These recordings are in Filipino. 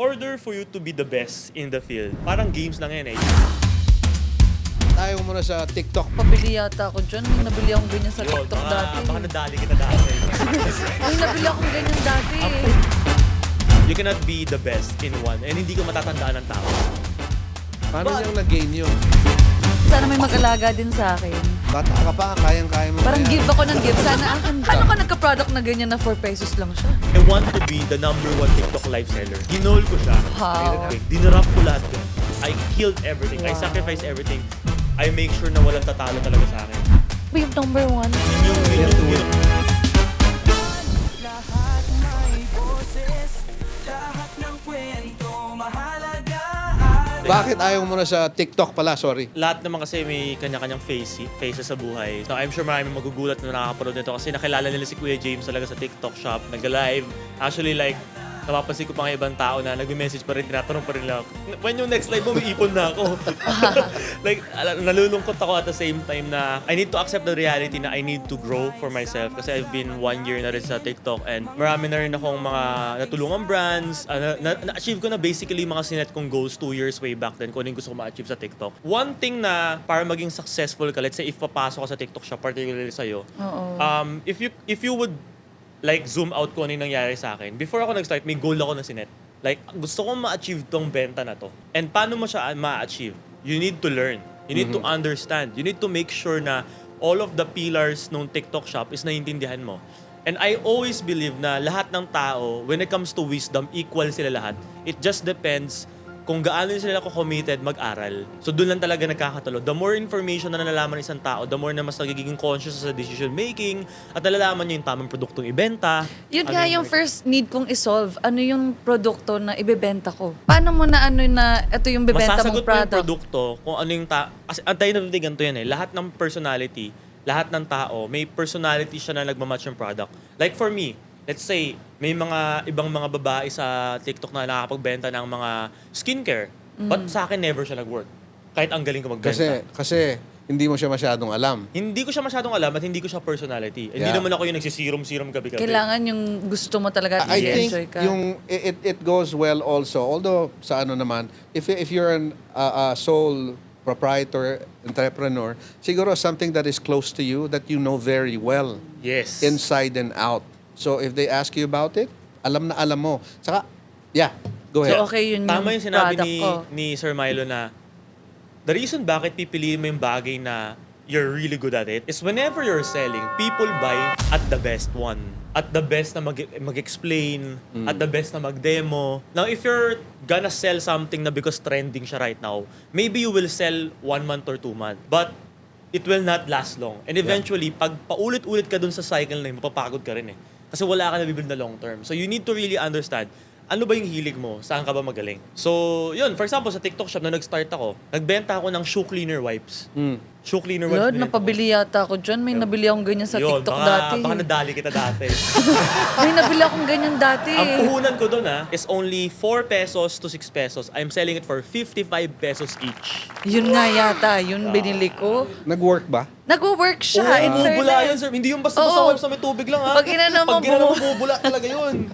order for you to be the best in the field, parang games lang yan eh. Tayo muna sa TikTok. Pabili yata ako dyan. May nabili akong ganyan sa Yun, TikTok dati. baka nadali kita dati. May nabili akong ganyan dati. You cannot be the best in one and hindi ko matatandaan ng tao. Paano niyang nag-gain yun? Sana may mag-alaga din sa akin. Bata ka pa, kayang-kaya mo. Parang yan. give ako ng give. Sana akin. Paano ka nagka-product na ganyan na 4 pesos lang siya? I want to be the #1 TikTok live seller. Ginol ko siya. Wow. Dinarap ko lahat yun. I killed everything. I sacrificed everything. I make sure na walang tatalo talaga sa akin. Ba yung number 1? Yung Bakit ayaw mo na sa TikTok pala? Sorry. lahat naman kasi may kanya-kanyang faces sa buhay. So I'm sure maraming magugulat na nakakaparod nito kasi nakilala nila si Kuya James talaga sa TikTok shop, nag-live. Actually like, napapansin ko pa nga ibang tao na nag-message pa rin, tinatanong pa rin lang, when yung next live mo, may ipon na ako. Like, nalulungkot ako at the same time na I need to accept the reality na I need to grow for myself kasi I've been 1 year na rin sa TikTok and marami na rin akong mga natulungang brands. Na-achieve ko na basically mga sinet kong goals 2 years way back then kung ano yung gusto ko ma-achieve sa TikTok. One thing na para maging successful ka, let's say if papasok ka sa TikTok shop, particularly sa'yo, if you would like zoom out kung ano yung nangyari sa akin. Before ako nag-start, may goal ako na sinet. Like, gusto kong ma-achieve tong benta na to. And paano mo siya ma-achieve? You need to learn. You need to understand. You need to make sure na all of the pillars ng TikTok shop is naiintindihan mo. And I always believe na lahat ng tao, when it comes to wisdom, equal sila lahat. It just depends kung gaano sila committed mag-aral. So doon lang talaga nagkakatalo. The more information na nalalaman ng isang tao, the more na mas nagiging conscious sa decision making at nalalaman niya yung tamang produktong ibenta. Yun nga yung first need kong isolve. Ano yung produkto na ibebenta ko? Paano mo na ito yung bebenta Masasagot mong mo yung product? produkto kung ano yung kasi antay na ganito yan eh. Lahat ng personality, lahat ng tao, may personality siya na nagmamatch yung product. Like for me, let's say, may mga ibang mga babae sa TikTok na nakakapagbenta ng mga skincare. But sa akin, never siya nag-work. Kahit ang galing ko magbenta. Kasi hindi mo siya masyadong alam. Hindi ko siya masyadong alam at hindi ko siya personality. Hindi Yeah. naman ako yung nagsisirom-sirom gabi-gabi. Kailangan yung gusto mo talaga at I think i-enjoy ka. yung it goes well also. Although sa ano naman, if you're an sole proprietor, entrepreneur, siguro something that is close to you that you know very well Yes. inside and out. So if they ask you about it, alam na alam mo. Saka, yeah, go ahead. So okay yun Tama yung yung sinabi product ko. ni Sir Milo na the reason bakit pipiliin mo yung bagay na you're really good at it is whenever you're selling, people buy at the best one. At the best na mag-explain, at the best na mag-demo. Now, if you're gonna sell something na because trending siya right now, maybe you will sell 1 month or 2 months. But it will not last long. And eventually, pag paulit-ulit ka dun sa cycle na yun, mapapagod ka rin eh. Kasi wala ka na bibili na long term. So you need to really understand, ano ba yung hilig mo? Saan ka ba magaling? So, yun. For example, sa TikTok shop na nag-start ako, nagbenta ako ng shoe cleaner wipes. Shoe cleaner wipes. Lord, binenta ko. napabili yata ako dyan. May nabili akong ganyan sa Yun, TikTok baka, dati. Baka nadali kita dati. May nabili akong ganyan dati. Ang puhunan ko doon is only 4 pesos to 6 pesos. I'm selling it for 55 pesos each. Yun nga yata, yun binili ko. Nag-work ba? Nag-work siya, in Bumubula yun, fairness. sir. Hindi yung basta-basta Oo. wipes na may tubig lang, ha? Pag inano mo, Pag ginano mo, bumubula talaga yun.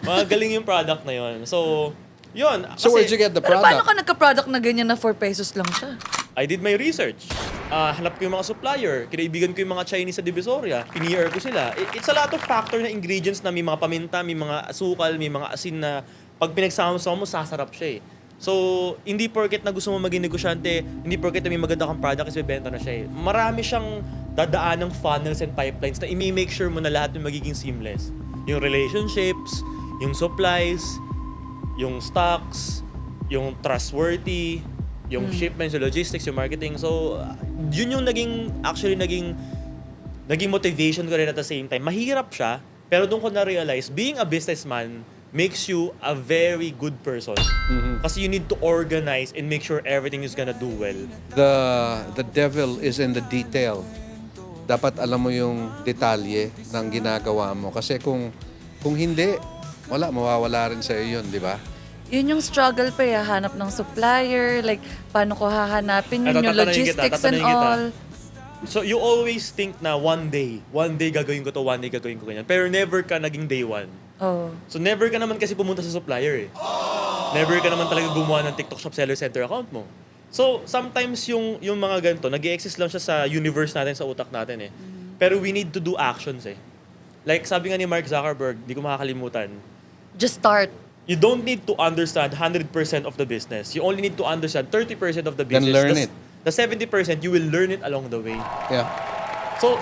Magaling yung product na yun. So, yun. So where'd you get the Pero paano product? ka nagka-product na ganyan na 4 pesos lang siya? I did my research. Hanap ko yung mga supplier. Kinaibigan ko yung mga Chinese sa Divisoria. Pinier ko sila. It's a lot of factor na ingredients na may mga paminta, may mga asukal, may mga asin na pag pinagsama-sama mo, sasarap siya eh. So, hindi porket na gusto mo maging negosyante, hindi porket na may maganda kang product kasi benta na siya eh. Marami siyang dadaan ng funnels and pipelines na i-make sure mo na lahat yung magiging seamless. Yung relationships, yung supplies, yung stocks, yung trustworthy, yung shipments, yung logistics, yung marketing. So, yun yung naging motivation ko rin at the same time. Mahirap siya, pero doon ko na-realize, being a businessman makes you a very good person. Kasi you need to organize and make sure everything is gonna do well. The devil is in the detail. Dapat alam mo yung detalye ng ginagawa mo. Kasi kung hindi, mawawala rin sa'yo yun, di ba? Yun yung struggle pa eh, hanap ng supplier, like, paano ko hahanapin yun, Eto, yung tatanungin logistics kita, and all. So, you always think na one day gagawin ko to, one day gagawin ko ganyan. Pero never ka naging day one. Oh. So, never ka naman kasi pumunta sa supplier eh. Never ka naman talaga gumawa ng TikTok Shop Seller Center account mo. So, sometimes yung mga ganito, nag-i-exist lang siya sa universe natin, sa utak natin eh. Pero we need to do actions eh. Like sabi nga ni Mark Zuckerberg, di ko makakalimutan, Just start. you don't need to understand 100% of the business. You only need to understand 30% of the Then business. learn The- it. The 70%, you will learn it along the way. Yeah. So,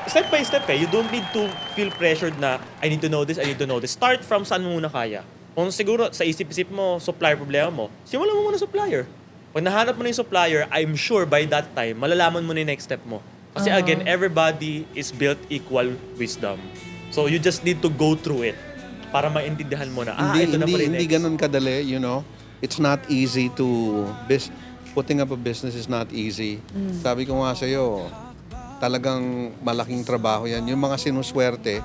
step by step eh. You don't need to feel pressured na, I need to know this, I need to know this. Start from saan mo muna kaya. Kung siguro sa isip-isip mo, supplier problema mo, simulan mo muna supplier. Pag nahanap mo na yung supplier, I'm sure by that time, malalaman mo na yung next step mo. Kasi again, everybody is built equal wisdom. So, you just need to go through it para maintindihan mo na, ito na pala yung Hindi next. ganun kadali, you know. It's not easy to putting up a business is not easy. Sabi ko nga sa iyo, talagang malaking trabaho 'yan. Yung mga sinuswerte,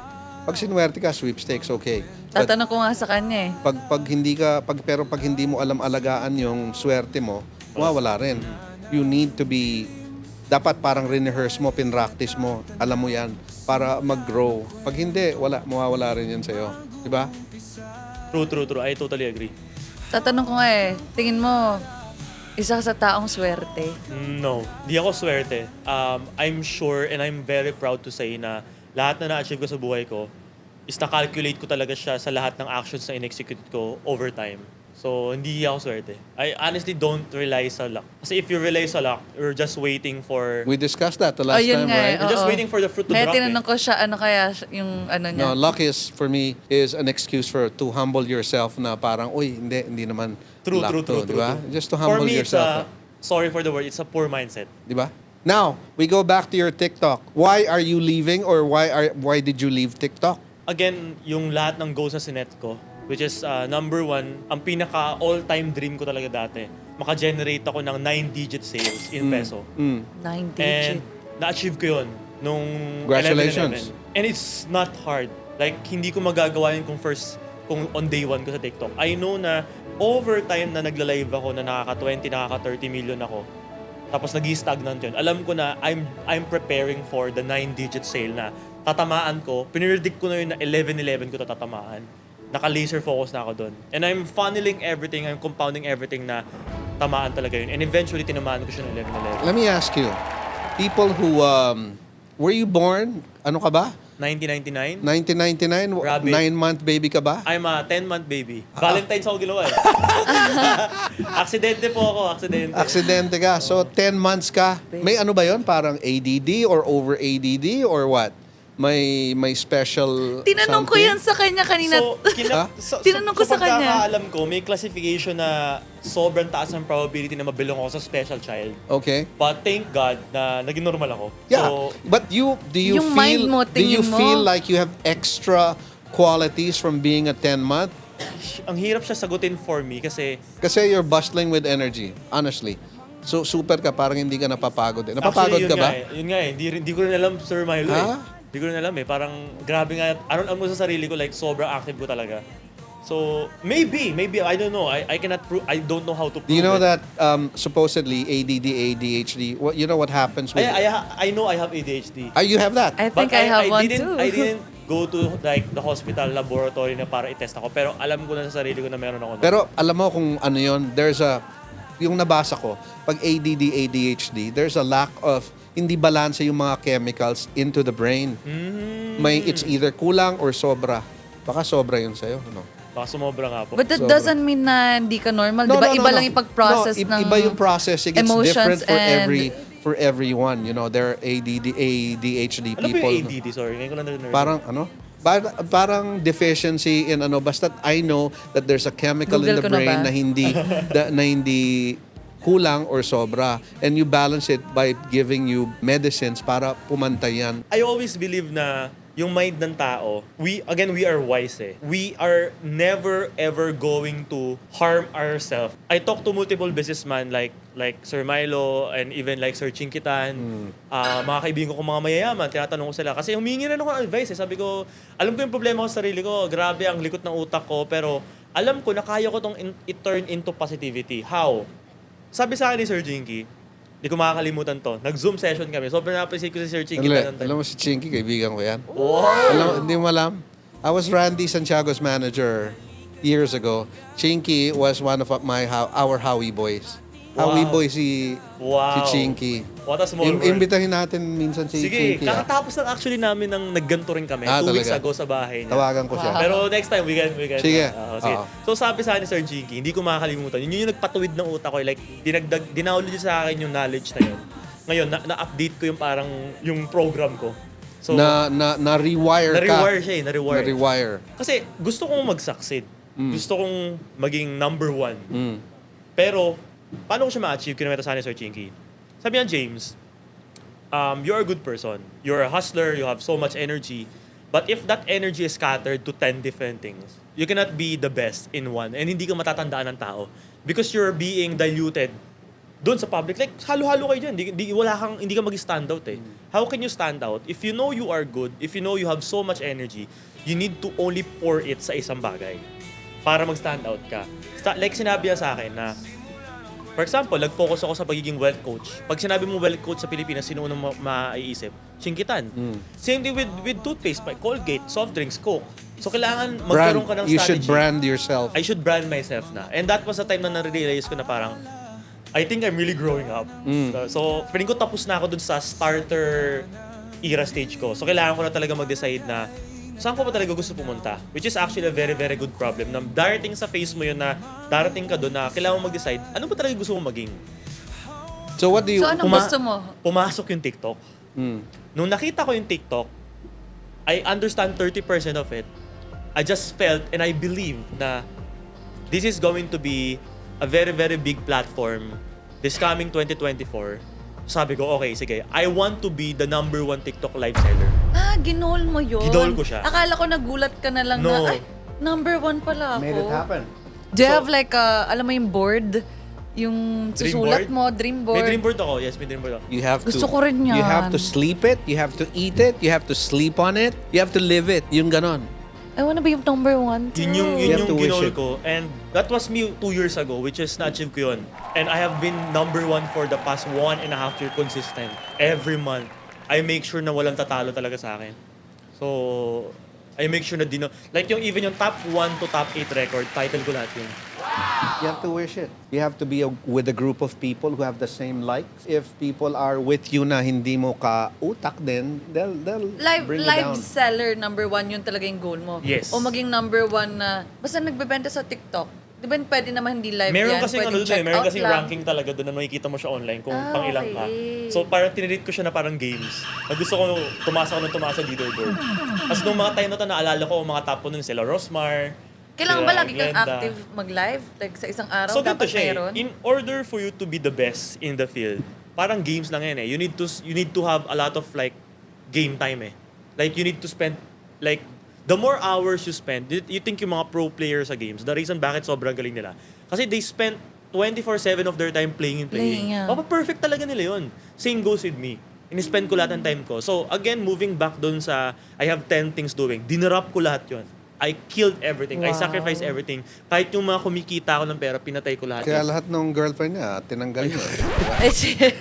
pag sinwerte ka, sweepstakes, okay. But Tatanong ko nga sa kanya eh. pag hindi mo alam alagaan yung swerte mo, wala rin. You need to be dapat parang rehearse mo, pinractice mo, alam mo 'yan para mag-grow. Pag hindi, mawawala rin 'yan sa iyo. 'Di ba? True. I totally agree. Tatanong ko nga eh, tingin mo, isa ka sa taong swerte? No, di ako swerte. I'm sure and I'm very proud to say na lahat na na-achieve ko sa buhay ko is na-calculate ko talaga siya sa lahat ng actions na in-execute ko over time. So, hindi ako swerte. I honestly don't rely sa luck. Kasi if you rely sa luck, you're just waiting for... We discussed that the last Yun time, nga right? eh, You're just oo. waiting for the fruit to Kaya drop tinanong ko siya, ano kaya yung ano niya? No, luck is for me is an excuse to humble yourself na parang hindi naman True, luck true. di ba? Just to For humble me, yourself, sorry for the word, it's a poor mindset. di ba? Now, we go back to your TikTok. Why are you leaving or why did you leave TikTok? Again, yung lahat ng goals na sinet ko, which is number one, ang pinaka all-time dream ko talaga dati, maka-generate ako ng 9-digit sales in peso. 9 And digit. na-achieve ko yun nung Congratulations. 11-11. And it's not hard. Like, hindi ko magagawa yun kung on day one ko sa TikTok. I know na over time na nagla-live ako na nakaka-20, nakaka-30 million ako. Tapos nag-stagnant yun. Alam ko na I'm preparing for the 9-digit sale na tatamaan ko. Pinredict ko na yun na 11-11 ko tatamaan. Naka-laser focus na ako doon. And I'm funneling everything, I'm compounding everything na tamaan talaga yun. And eventually, tinamaan ko siya ng 11-11. Let me ask you, people who were you born? Ano ka ba? 1999, 1999? Rabbit. 9-month baby ka ba? I'm a 10-month baby. Valentine's ako ginawa eh. Aksidente po ako, aksidente. Aksidente ka. So 10 months ka. May ano ba 'yon? Parang ADD or over ADD or what? May special Tinanong ko something? yan sa kanya kanina. Ha? Tinanong ko sa kanya. pagkakaalam ko, may classification na sobrang taas ang probability na mabilong ako sa special child. Okay. But thank God na naging normal ako. Yeah. So, But do you Yung feel mind mo, do you tingin mo? feel like you have extra qualities from being a 10-month? ang hirap siya sagutin for me kasi Kasi you're bustling with energy, honestly. So super ka, parang hindi ka napapagod. Napapagod actually, ka ba? Yun nga eh. Hindi ko rin alam, Sir Milo eh. Ha? Hindi ko rin alam eh. Parang grabe nga. Alam mo sa sarili ko, like sobrang active ko talaga. So, maybe, I don't know. I cannot prove, I don't know how to prove Do you know it. that supposedly ADD, ADHD, you know what happens with... I know I have ADHD. You have that? I think I have one too. I didn't go to like the hospital laboratory na para i-test ako. Pero alam ko na sa sarili ko na meron ako. Pero alam mo kung ano yon, yung nabasa ko, pag ADD, ADHD, there's a lack of, hindi balanse yung mga chemicals into the brain. It's either kulang or sobra. Baka sobra yun sa'yo. No? Baka sumobra nga po. But that Sobra. doesn't mean na hindi ka normal. Di ba? Iba lang yung pag-process ng Iba yung processing. It's emotions different and- for everyone. You know, there are ADD, ADHD Ano ba people. yung ADD? Sorry, ngayon ko lang narinig. Parang ano? Parang deficiency in ano, basta I know that there's a chemical in Google the ko na brain ba? na hindi kulang or sobra, and you balance it by giving you medicines para pumantay yan. I always believe na yung mind ng tao, we are wise eh. We are never ever going to harm ourselves. I talk to multiple businessmen like Sir Milo and even like Sir Chinkitan, mga kaibigan ko mga mayayaman, tinatanong ko sila. Kasi humingi rin ako ng advice eh. Sabi ko, alam ko yung problema ko sa sarili ko, grabe ang likot ng utak ko, pero alam ko na kaya ko itong i-turn into positivity. How? Sabi sa akin ni Sir Jinky, di ko makakalimutan to. Nag-Zoom session kami. Sobrang na-appreciate ko si Sir Chinky. Alam mo si Chinky, kaibigan ko yan. Wow! Hindi mo alam? I was Randy Santiago's manager years ago, Chinky was one of our Howie boys. Howie Wow. boy si Chinky. What a small world. Imbitahin natin minsan si Sige, Chinky. ah. kakatapos lang actually namin ng nagganto rin kami. 2 weeks talaga? ago sa bahay niya. Tawagan ko siya. Pero next time, we can. Sige. Sige. Oo. So sabi sa akin ni Sir Jinky, hindi ko makakalimutan. Yun yung nagpatuwid ng utak ko. Like, dinaulid niya sa akin yung knowledge na yun. Ngayon, na-update ko yung parang, yung program ko. So, Na-rewire ka. na-rewire siya eh, na-rewire. Na-rewire. Kasi gusto kong mag-succeed. Gusto kong maging number 1. Mm. Pero, paano ko siya ma-achieve? Kinuwento sa akin ni Sir Chinky. Sabi niya, James, you're a good person. You're a hustler. You have so much energy. But if that energy is scattered to 10 different things, you cannot be the best in one. And hindi ka matatandaan ng tao. Because you're being diluted doon sa public. Like, halo-halo kayo dyan. Hindi ka mag-stand out eh. How can you stand out? If you know you are good, if you know you have so much energy, you need to only pour it sa isang bagay para mag-stand out ka. Like sinabi niya sa akin na, for example, nag-focus ako sa pagiging wealth coach. Pag sinabi mo wealth coach sa Pilipinas, sino unang maiisip? Chinkitan. Same thing with toothpaste, Colgate, soft drinks, Coke. So kailangan magkaroon ka ng You strategy. should brand yourself. I should brand myself na. And that was the time na na-realize ko na parang, I think I'm really growing up. So, feeling ko tapos na ako dun sa starter era stage ko. So, kailangan ko na talaga mag-decide na saan ko ba talaga gusto pumunta. Which is actually a very, very good problem. Na darating sa phase mo yun na darating ka dun na kailangan mo mag-decide, ano ba talaga gusto mo maging? So what do you... So anong gusto mo? Pumasok yung TikTok. Nung nakita ko yung TikTok, I understand 30% of it. I just felt and I believe na this is going to be a very, very big platform this coming 2024. Sabi ko, okay, sige. I want to be the number 1 TikTok live seller. Ginol mo yun. Ginol ko siya. Akala ko nagulat ka na lang No. na, ay, number 1 pala ako. Made it happen. Do you have like, alam mo yung board? Yung Dream susulat board? mo, dream board? May dream board ako. Yes, may dream board ako. You have Gusto to, ko rin yan. You have to sleep it, you have to eat it, you have to sleep on it, you have to live it. Yun ganon. I wanna be yung number 1 too. Yun You have yung to wish ginol it. ko. And that was me 2 years ago, which is na-achieve ko yun. And I have been number 1 for the past 1.5 year consistent. Every month. I make sure na walang tatalo talaga sa akin. So, I make sure na like even yung top 1 to top 8 record, title ko lahat yun. You have to wish it. You have to be with a group of people who have the same likes. If people are with you na hindi mo ka-utak din, they'll bring you Live down. seller, number 1, yun talaga yung goal mo. Yes. O maging number 1 na, basta nagbebenta sa TikTok. Di ba pwede naman hindi live Meron yan? kasing Pwedeng ano doon check meron out kasing lang. ranking talaga doon na makikita mo siya online kung pang ilang ka. okay. So parang tinreat ko siya na parang games. Na gusto ko tumasa sa leaderboard. Tapos nung mga time na to, naalala ko mga top po nun sila Rosmar. Kailangan sila ba lagi kang Glenda. active mag-live? Like sa isang araw, So ganito dapat siya meron? In order for you to be the best in the field, parang games lang yan eh. You need to have a lot of like game time eh. Like you need to spend like the more hours you spend, you think yung mga pro players sa games, the reason bakit sobrang galing nila, kasi they spend 24/7 of their time playing. Playing, yeah. Perfect talaga nila yun. Same goes with me. In-spend ko lahat ng time ko. So again, moving back dun sa I have 10 things doing, dinarap ko lahat yun. I killed everything. I Wow. sacrificed everything. Kahit yung mga kumikita ko ng pera, pinatay ko lahat. Kaya yun. lahat ng girlfriend niya, tinanggal niya. Eh, shit.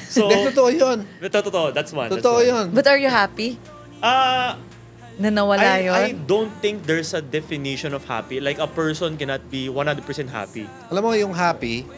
So, Hindi, totoo yun. totoo. That's one. Totoo yun. But are you happy Ah, na nawala I yun? don't think there's a definition of happy. Like a person cannot be 100% happy. Alam mo, yung happy,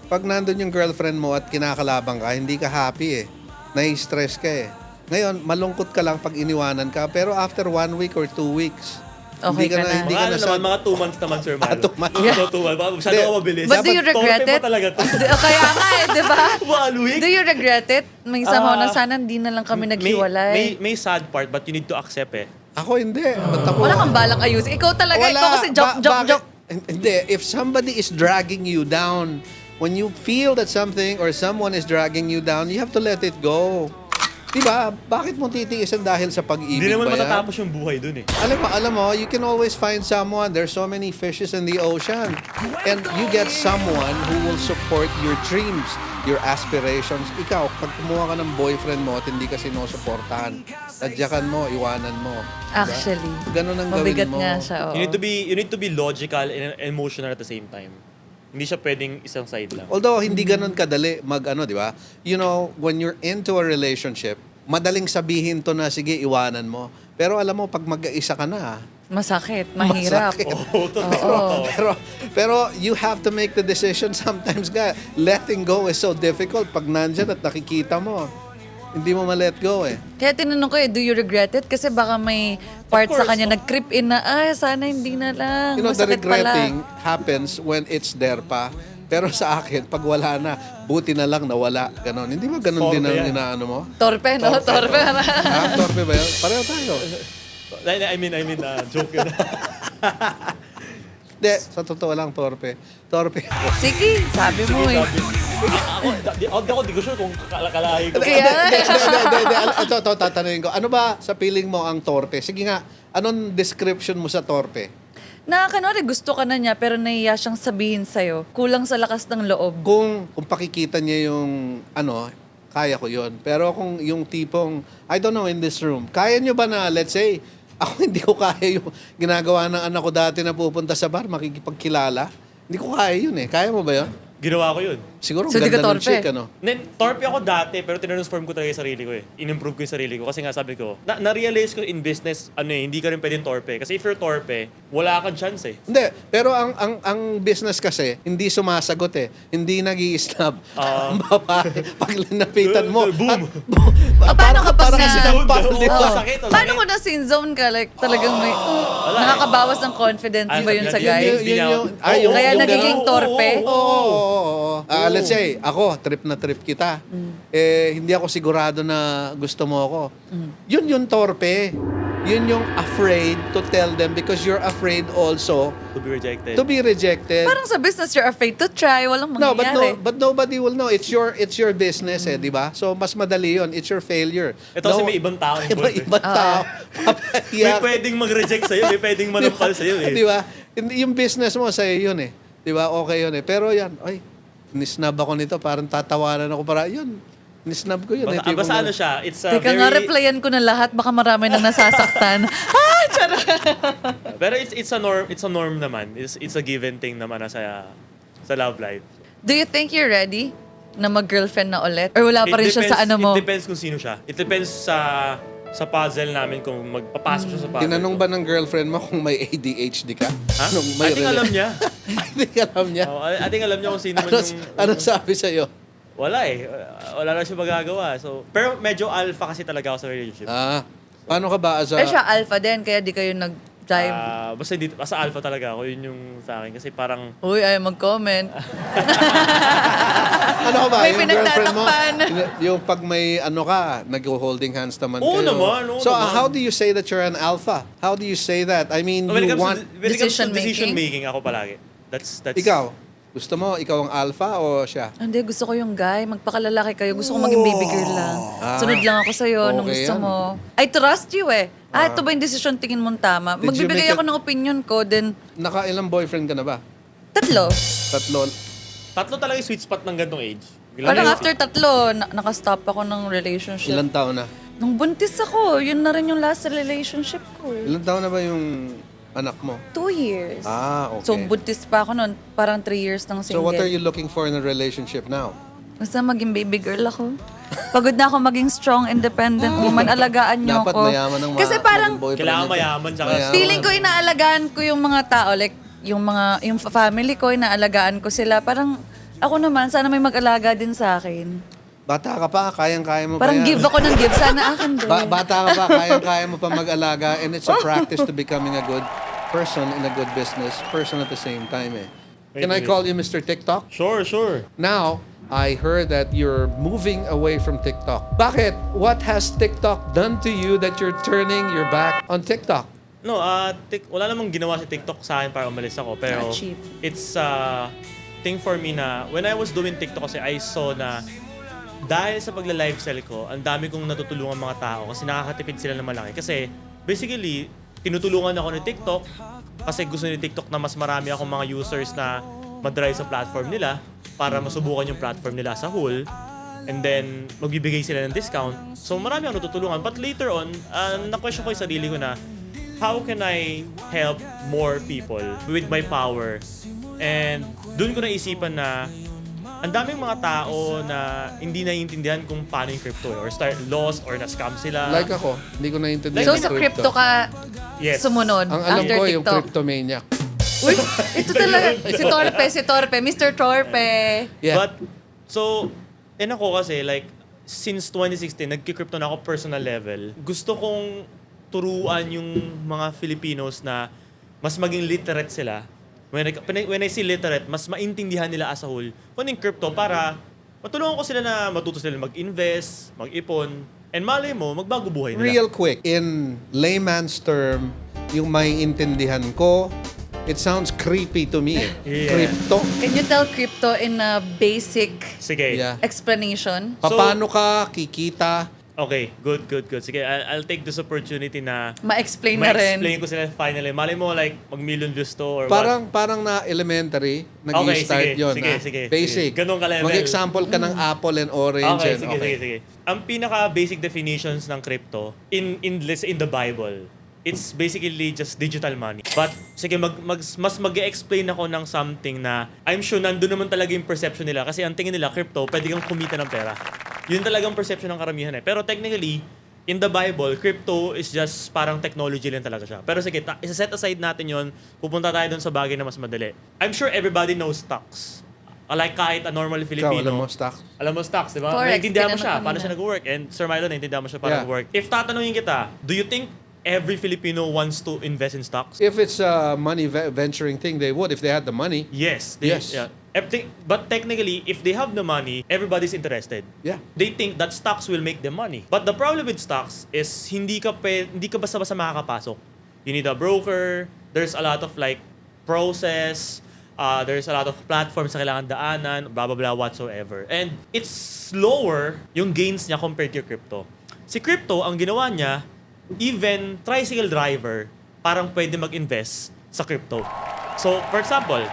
pag nandun yung girlfriend mo at kinakalabang ka, hindi ka happy eh. Nai-stress ka eh. Ngayon, malungkot ka lang pag iniwanan ka, pero after 1 week or 2 weeks, Okay ka na. Hindi ka na naman, mga 2 months naman, Sir Malo. 2 months. Yeah. 2 months. Baka masyado Hindi. ako mabilis. But do you regret Torpe mo it? talaga to. Kaya nga eh, di ba? 1 week? Do you regret it? May somehow Ah, na sana hindi na lang kami May naghiwalay. sad part, but you need to accept eh. Ako hindi. Ba't ako? Wala kang balak ayusin. Ikaw talaga. Ikaw kasi joke. Bakit? Hindi. If somebody is dragging you down, when you feel that something or someone is dragging you down, you have to let it go. Diba? Bakit mo titiisan dahil sa pag-ibig Hindi naman ba yan? matatapos yung buhay dun eh. Alam mo, you can always find someone. There's so many fishes in the ocean. And you get someone who will support your dreams, your aspirations. Ikaw, pag kumuha ka ng boyfriend mo at hindi ka sinusuportahan, tadyakan mo, iwanan mo. Actually. Ganun ang gawin Mabigat mo. nga siya. Oo. You need to be logical and emotional at the same time. Hindi siya pwedeng isang side lang. Although, hindi ganun kadali di ba? You know, when you're into a relationship, madaling sabihin to na, sige, iwanan mo. Pero alam mo, pag mag-isa ka na, Masakit, mahirap. Masakit. Oo, totoo. Pero you have to make the decision sometimes nga. Letting go is so difficult pag nandyan at nakikita mo. Hindi mo ma-let go eh. Kaya tinanong ko do you regret it? Kasi baka may part sa course, kanya nag-creep in na, sana hindi na lang. You know, the Masakit pala. regretting happens when it's there pa. Pero sa akin, pag wala na, buti na lang nawala. Ganon. Hindi ba ganon din ang Torpe yan. inaano mo? Torpe, no? Torpe. Ha? Torpe ba yun? Pareho tayo. I mean, joke yun. Hindi, sa totoo lang, torpe. Torpe ako. Sige, sabi mo eh. Ako, di ko sure kung kalahi ko. Kaya, Hindi. Ito, tatanungin ko. Ano ba sa feeling mo ang torpe? Sige nga, anong description mo sa torpe? na kanwari gusto ka na niya pero nahiya siyang sabihin sa'yo. Kulang sa lakas ng loob. Kung pakikita niya yung kaya ko yon. Pero kung yung tipong, I don't know, in this room, kaya niyo ba na, let's say, ako hindi ko kaya yung ginagawa ng anak ko dati na pupunta sa bar, makikipagkilala. Hindi ko kaya yun eh. Kaya mo ba yun? Ginawa ko yun. Siguro So, di ka ganda ng torpe? chick, Torpe ako dati, pero tinransform ko talaga yung sarili ko eh. In-improve ko yung sarili ko. Kasi nga sabi ko, na-realize ko in business, hindi ka rin pwedeng torpe. Kasi if you're torpe, wala kang chance eh. Hindi, pero ang business kasi, hindi sumasagot eh. Hindi nag-i-snap. Ang babae, pag linapitan mo, Boom. paano kapag parang na- sinampal, di ba? Oo, sakit. Paano kung na sin zone ka? Like, talagang may, nakakabawas ng confidence ba yun sa guys? Kaya nagiging ganun. torpe? Oo. Let's say, ako, trip na trip kita. Hindi ako sigurado na gusto mo ako. Yun yung torpe. Yun yung afraid to tell them because you're afraid also To be rejected. to be rejected. Parang sa business, you're afraid to try. Walang No, mangyayari. but nobody will know. It's your business di ba? So mas madali 'yon. It's your failure. Ito kasi may ibang tao involved. Ibang tao. May Papahiya. pwedeng mag-reject sa'yo, may pwedeng manampal sa'yo eh. Di ba? Yung business mo sa'yo yun eh. Di ba? Okay yun eh. Pero yan, nisnab ako nito, parang tatawanan ako para, yun, nisnab ko yun. Basta ano siya, it's a Teka very... nga, replyan ko na lahat. Baka marami nang nasasaktan. Pero it's a norm naman. It's a given thing naman na sa love life. Do you think you're ready na mag-girlfriend na ulit? Or wala pa rin siya sa ano mo? It depends kung sino siya. It depends sa puzzle namin kung magpapasok siya sa puzzle. Tinanong ba ng girlfriend mo kung may ADHD ka? Ha? Nung I think alam niya. I think alam niya. I think alam niya kung sino man Ano, yung... ano sabi sa'yo? Wala eh. Wala na siya magagawa. So, pero medyo alpha kasi talaga ako sa relationship. Paano ka ba as a... Eh siya alpha din, kaya di kayo nag-jive. Basta alpha talaga ako. Yun yung sa akin. Kasi parang... Uy, ayaw mag-comment. Ano ka ba? May Yung girlfriend mo, pinagtatakpan. yung pag may nag-holding hands naman Oo kayo. naman, oo So, naman. how do you say that you're an alpha? How do you say that? I mean, When it you comes want... to decision Decision-making? making, ako palagi. That's Ikaw, gusto mo, ikaw ang alpha o siya? Hindi, gusto ko yung guy. Magpakalalaki kayo. Gusto ko maging baby girl lang. Sunod lang ako sa'yo nung okay gusto yan. mo. I trust you eh. Ito ba yung decision tingin mong tama? Did you Magbibigay make ako ng opinion ko, then Nakailang boyfriend ka na ba? 3. Tatlo. Tatlo talaga yung sweet spot ng gantong age. Parang after 3, nakastop ako ng relationship. Ilang taon na? Nung buntis ako, yun na rin yung last relationship ko. Ilang taon na ba yung anak mo? 2 years. Okay. So, buntis pa ako noon. Parang 3 years ng single. So, what are you looking for in a relationship now? Basta maging baby girl ako. Pagod na ako maging strong, independent woman. Alagaan niyo Dapat ako. mayaman ng Kasi parang, maging boyfriend Kailangan nito. mayaman, tsaka feeling ko inaalagaan ko yung mga tao. Like, yung family ko, inaalagaan ko sila. Parang, ako naman, sana may mag-alaga din sa akin. Bata ka pa, kayang-kaya mo Parang pa yan. give ako ng give. Sana akin din. Bata ka pa, kayang-kaya mo pa mag-alaga and it's a practice to becoming a good person in a good business person at the same time eh. Can I call you Mr. TikTok? Sure. Now, I heard that you're moving away from TikTok. Bakit? What has TikTok done to you that you're turning your back on TikTok? No, wala namang ginawa si TikTok sa akin para umalis ako. Pero Not cheap. it's a thing for me na when I was doing TikTok kasi I saw na dahil sa pagla-live sell ko, ang dami kong natutulungan mga tao kasi nakakatipid sila ng malaki. Kasi basically, tinutulungan ako ni TikTok kasi gusto ni TikTok na mas marami akong mga users na madrive sa platform nila para masubukan yung platform nila sa whole. And then, magbibigay sila ng discount. So, marami akong natutulungan. But later on, na-question ko yung sarili ko na, how can I help more people with my power? And doon ko naisipan na ang daming mga tao na hindi naiintindihan kung paano yung crypto or lost or na-scam sila. Like ako, hindi ko naintindihan So yung sa crypto ka Yes. sumunod Ang alam after ko, yung TikTok? cryptomaniac. Uy, ito talaga. Si Torpe. Mr. Torpe. Yeah. But, so, ako kasi, like, since 2016, nagki-crypto na ako personal level. Gusto kong turuan yung mga Filipinos na mas maging literate sila. When I say literate, mas maintindihan nila as a whole kung yung crypto para matulungan ko sila na matuto sila mag-invest, mag-ipon, and malay mo, magbago buhay nila. Real quick, in layman's term, yung may intindihan ko, it sounds creepy to me. Yeah. Crypto. Can you tell crypto in a basic Sige. Yeah. explanation? Paano ka kikita? Okay, good. Sige, I'll take this opportunity na Ma-explain na rin. ma-explain ko sila finally. Malay mo, like, mag-million views to or what. Parang na elementary, Okay, nag-i-start yun. sige. Basic. Ganun ka-level. Mag-example ka ng apple and orange. Okay, and, sige. Ang pinaka-basic definitions ng crypto in the Bible, it's basically just digital money. But sige, mas mag-explain ako ng something na I'm sure nandun naman talaga yung perception nila kasi ang tingin nila crypto, pwede kang kumita ng pera. Yun talagang perception ng karamihan eh. Pero technically, in the Bible, crypto is just parang technology lang talaga siya. Pero sige, isa-set aside natin yon, pupunta tayo dun sa bagay na mas madali. I'm sure everybody knows stocks. Like kahit a normal Filipino. alam mo, stock. Alam mo stocks, di ba? Forex, Naiintindihan mo tinanong siya, kanina. paano siya nag-work. And Sir Milo, naiintindihan mo siya paano Yeah. nag-work. If tatanungin kita, do you think every Filipino wants to invest in stocks? If it's a money venturing thing, they would if they had the money. Yes. Yes. Yeah. But technically, if they have the money, everybody's interested. Yeah. They think that stocks will make them money. But the problem with stocks is hindi ka basta-basta makakapasok. You need a broker. There's a lot of like process. There's a lot of platforms na kailangan daanan, blah, blah, blah, whatsoever. And it's slower yung gains niya compared to crypto. Si crypto, ang ginawa niya, even tricycle driver, parang pwede mag-invest sa crypto. So, for example,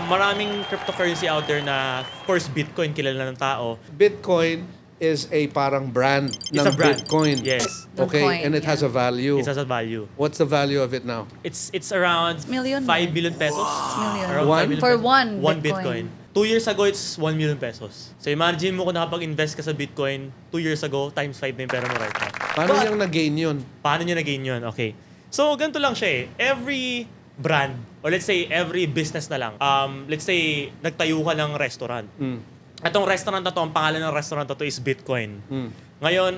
maraming cryptocurrency out there na, of course, Bitcoin, kilala ng tao. Bitcoin is a parang brand It's ng a brand. Bitcoin. Yes. Ng Okay, coin, and it has a value. It has a value. What's the value of it now? It's around Million. 5 billion pesos. Million. Around One? 5 billion For pesos. one One Bitcoin. Bitcoin. 2 years ago, it's 1 million pesos. So imagine mo kung nakapag-invest ka sa Bitcoin 2 years ago, times 5 na yung pera mo right now. Paano But, niyang na-gain yun? paano niya na-gain yun? Okay. So, ganito lang siya eh. Every brand, or let's say, every business na lang, let's say, nagtayo ka ng restaurant. Itong restaurant na to, ang pangalan ng restaurant na to is Bitcoin. Ngayon,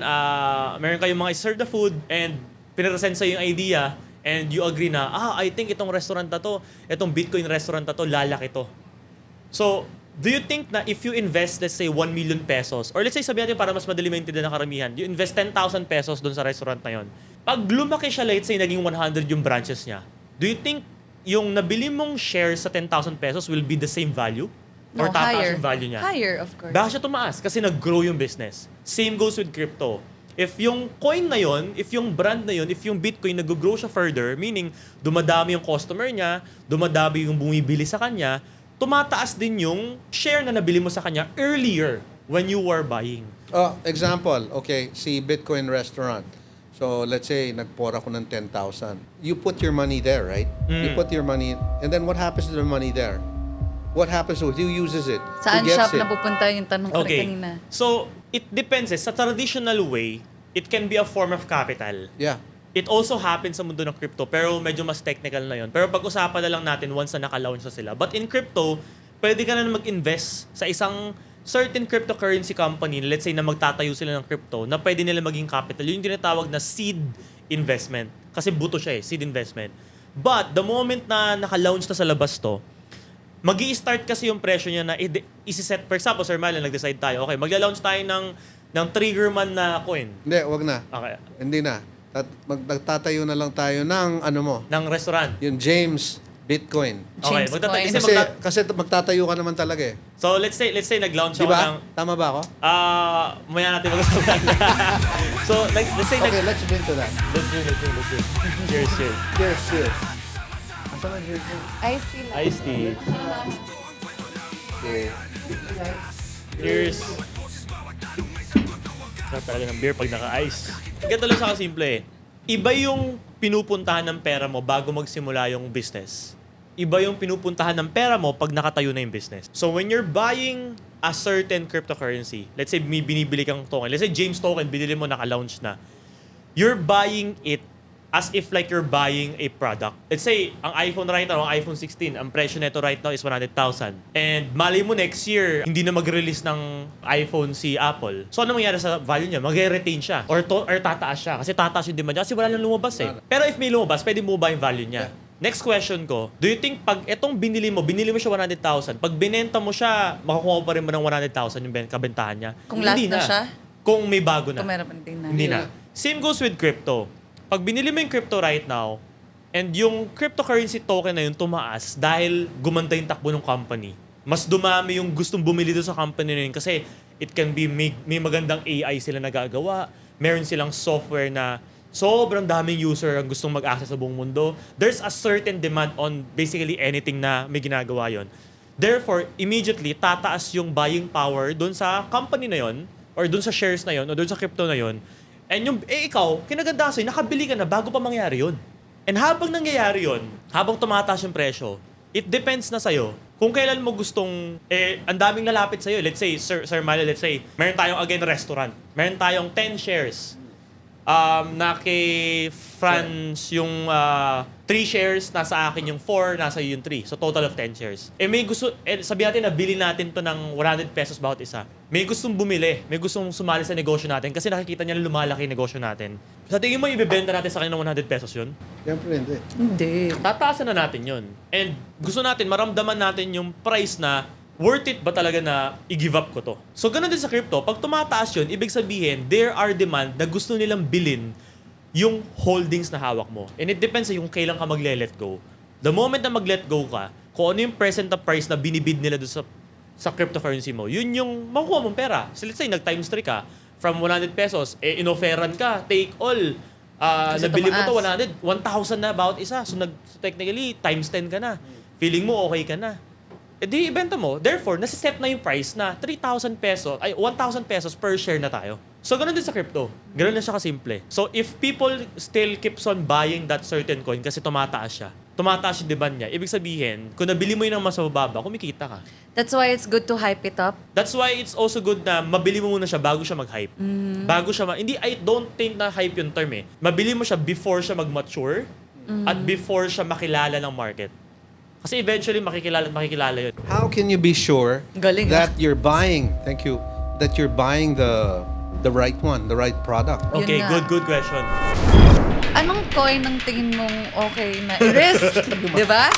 meron kayong mga serve the food and pinresent sa yung idea and you agree na, I think itong restaurant na to, itong Bitcoin restaurant na to, lalaki to. So, do you think na if you invest, let's say, 1 million pesos, or let's say, sabihin natin para mas madali maintindihan ng karamihan, you invest 10,000 pesos doon sa restaurant na yon. Pag lumaki siya, let's say, naging 100 yung branches niya, do you think yung nabili mong shares sa 10,000 pesos will be the same value? Or No, tataas higher. yung value niya? Higher, of course. Baka siya tumaas kasi nag-grow yung business. Same goes with crypto. If yung coin na yon, if yung brand na yon, if yung Bitcoin nag-grow siya further, meaning dumadami yung customer niya, dumadami yung bumibili sa kanya, tumataas din yung share na nabili mo sa kanya earlier when you were buying. Example, okay, si Bitcoin restaurant. So, let's say, nag-pour ako ng 10,000. You put your money there, right? You put your money, and then what happens to the money there? What happens to it? Who uses it? Saan Who shop gets it? na pupunta yung tanong ko rin Okay. kanina? So, it depends. Sa traditional way, it can be a form of capital. Yeah. It also happens sa mundo ng crypto, pero medyo mas technical na yon. Pero pag-usapan na lang natin once na naka-launch na sila. But in crypto, pwede ka na mag-invest sa isang certain cryptocurrency company, let's say na magtatayo sila ng crypto, na pwede nila maging capital. Yun yung tinatawag na seed investment. Kasi buto siya seed investment. But the moment na naka-launch na sa labas to, magi-start kasi yung presyo niya na isi-set. For example, Sir Marlon, nag-decide tayo, okay, magla-launch tayo ng Triggerman na coin. Hindi, wag na. Okay. Hindi na. Magtatayo na lang tayo ng ano mo, Ng restaurant. yung James Bitcoin. Okay, James Coin. Kasi magtatayo ka naman talaga eh. So let's say nag-launch Di ako ba? ng Tama ba ako? maya natin mag-usapan. So let's say Okay, let's drink to that. let's do. Cheers. Cheers, cheers. Asan ang cheers? I feel Iced tea. Okay. Cheers. Sarap talaga ng beer pag naka-ice. Ganito lang sa kasimple eh. Iba yung pinupuntahan ng pera mo bago magsimula yung business. iba yung pinupuntahan ng pera mo pag nakatayo na yung business. So when you're buying a certain cryptocurrency, let's say may binibili kang token, let's say James token, binili mo, naka-launch na, you're buying it as if like you're buying a product. Let's say, ang iPhone right now, ang iPhone 16, ang presyo nito right now is 100,000. And mali mo next year, hindi na mag-release ng iPhone si Apple. So ano mangyayari sa value niya? Mag-retain siya. Or tataas siya. Kasi tataas yung demand niya. Kasi wala nang lumabas eh. Pero if may lumabas, pwede mo ba yung value niya? Next question ko, do you think pag etong binili mo siya 100,000, pag binenta mo siya, makukuha pa rin mo ng 100,000 yung kabentahan niya? Kung last Hindi na siya? Kung may bago na. Kung meron pa din na. Hindi na. Same goes with crypto. Pag binili mo yung crypto right now, and yung cryptocurrency token na yun tumaas dahil gumanda yung takbo ng company, mas dumami yung gustong bumili doon sa company na yun kasi it can be, may magandang AI sila nagagawa, meron silang software na sobrang daming user ang gustong mag-access sa buong mundo. There's a certain demand on basically anything na may ginagawa yon. Therefore, immediately, tataas yung buying power doon sa company na yon or doon sa shares na yon o doon sa crypto na yon. And yung, ikaw, kinaganda sa'yo, nakabili ka na bago pa mangyari yun. And habang nangyayari yun, habang tumataas yung presyo, it depends na sa'yo kung kailan mo gustong, ang daming lalapit sa'yo. Let's say, Sir Milo, let's say, meron tayong again restaurant. Meron tayong 10 shares. Na kay Franz yung 3 shares, nasa akin yung 4, nasa iyo yung 3. So total of 10 shares. May gusto, sabihin natin na bilhin natin to ng 100 pesos bawat isa. May gustong bumili, may gustong sumali sa negosyo natin kasi nakikita niya na lumalaki yung negosyo natin. Sa tingin mo, ibebenta natin sa kanya ng 100 pesos yun? Siyempre, hindi. Hindi. Tataasan na natin yun. And gusto natin, maramdaman natin yung price na worth it ba talaga na i-give up ko to? So, ganun din sa crypto. Pag tumataas yun, ibig sabihin, there are demand na gusto nilang bilhin yung holdings na hawak mo. And it depends sa yung kailan ka magle-let go. The moment na mag-let go ka, kung ano yung present na price na binibid nila doon sa cryptocurrency mo, yun yung makukuha mong pera. So, let's say, nag-times 3 ka, from 100 pesos, inoferan ka, take all. Kasi Nabili mo to tumaas. 100, 1,000 na bawat isa. So, technically, times 10 ka na. Feeling mo okay ka na. Di ibenta mo. Therefore, nasiset na yung price na 3,000 pesos, ay 1,000 pesos per share na tayo. So, ganun din sa crypto. Ganun na siya kasimple. So, if people still keeps on buying that certain coin kasi tumataas siya, tumataas yung demand niya, ibig sabihin, kung nabili mo yun ng mas mababa, kumikita ka. That's why it's good to hype it up. That's why it's also good na mabili mo muna siya bago siya mag-hype. Bago siya hindi, I don't think na hype yung term eh. Mabili mo siya before siya mag-mature at before siya makilala ng market. Kasi eventually makikilala yun. How can you be sure Galing, that you're buying, thank you, that you're buying the right one, the right product? Yun Okay, nga. good question. Anong coin ang tingin mong okay na i-risk? Di ba?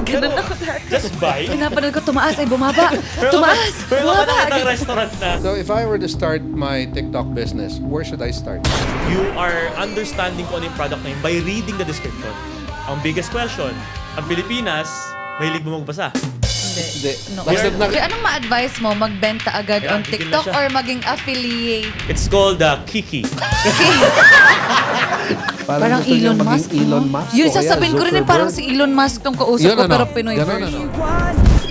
Ganun ako dati. Just buy. Pinapanood ko, tumaas ay bumaba. Tumaas, Pero bumaba. kapag ng restaurant na, So if I were to start my TikTok business, where should I start? you are understanding kung ano yung product na yun by reading the description. Ang biggest question, ang Pilipinas, mahilig mo magbasa. Hindi. No. Basta Anong ma-advise mo? Magbenta agad Yeah, on tigil na TikTok siya. or maging affiliate? It's called Kiki. Parang gusto niya Elon maging Musk. Elon no? Musk Yun, o kaya sasabihin ko rin Zuckerberg. parang si Elon Musk tong kausap Yun, ko ano? pero Pinoy Ganun, version. ano?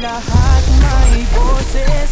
Lahat may boses